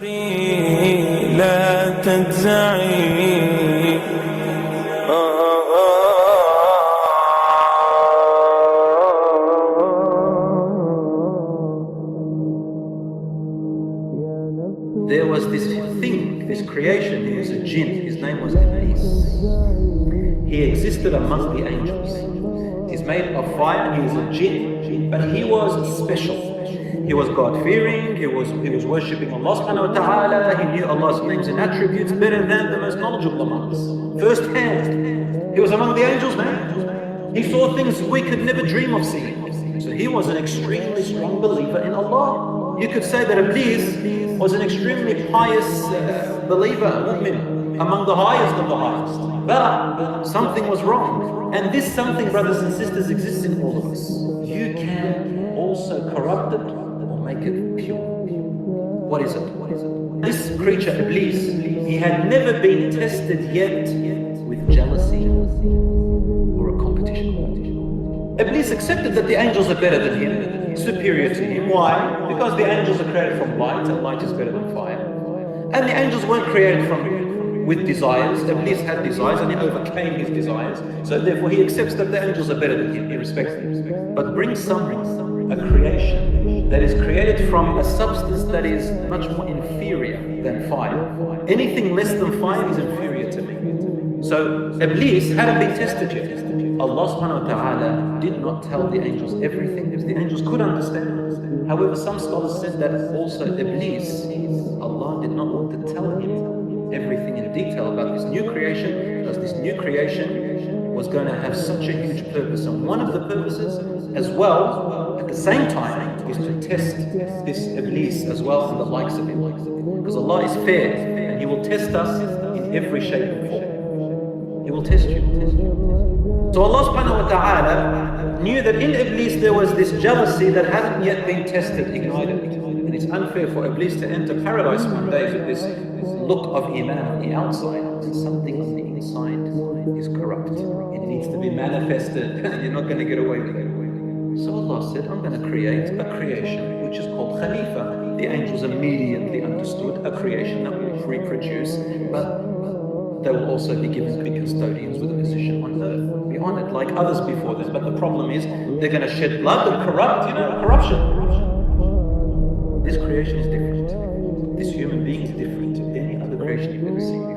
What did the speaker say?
لا تجزعي. There was this thing, this creation, he was a jinn, his name was Iblees. He existed among the angels. He's made of fire, he was a jinn, but he was special. He was God-fearing, he was worshipping Allah subhanahu wa ta'ala, he knew Allah's names and attributes better than the most knowledgeable among us. First hand, he was among the angels, man. He saw things we could never dream of seeing. So he was an extremely strong believer in Allah. You could say that Iblees was an extremely pious believer, mu'min, among the highest of the highest. But something was wrong. And this something, brothers and sisters, exists in all of us. You can also corrupt it or make it pure. What is it? This creature, Iblees, he had never been tested yet with jealousy or a competition. Iblees accepted that the angels are better than him, superior to him. Why? Because the angels are created from light, and light is better than fire. And the angels weren't created with desires. Iblees had desires and he overcame his desires. So therefore he accepts that the angels are better than him. He respects them. But bring someone, a creation that is created from a substance that is much more inferior than fire. Anything less than fire is inferior to me. So Iblees hadn't been tested yet. Allah subhanahu wa ta'ala did not tell the angels everything, because the angels could understand. However, some scholars said that also Iblees, Allah did not want to tell him everything in detail about this new creation, because this new creation was going to have such a huge purpose. And one of the purposes as well, at the same time, is to test this Iblees as well and the likes of him. Because Allah is fair and He will test us in every shape and form. He will test you. So Allah subhanahu wa ta'ala knew that in Iblees there was this jealousy that hadn't yet been tested, ignited. And it's unfair for Iblees to enter paradise one day with this look of Iman on the outside. Something on the inside is corrupt. It needs to be manifested. You're not going to get away with it. So Allah said, I'm going to create a creation which is called Khalifa. The angels immediately understood a creation that will reproduce, but they will also be given to be custodians with a position on earth, be honored like others before them. But the problem is they're going to shed blood and corrupt, corruption. This creation is different. This human being is different to any other creation you've ever seen.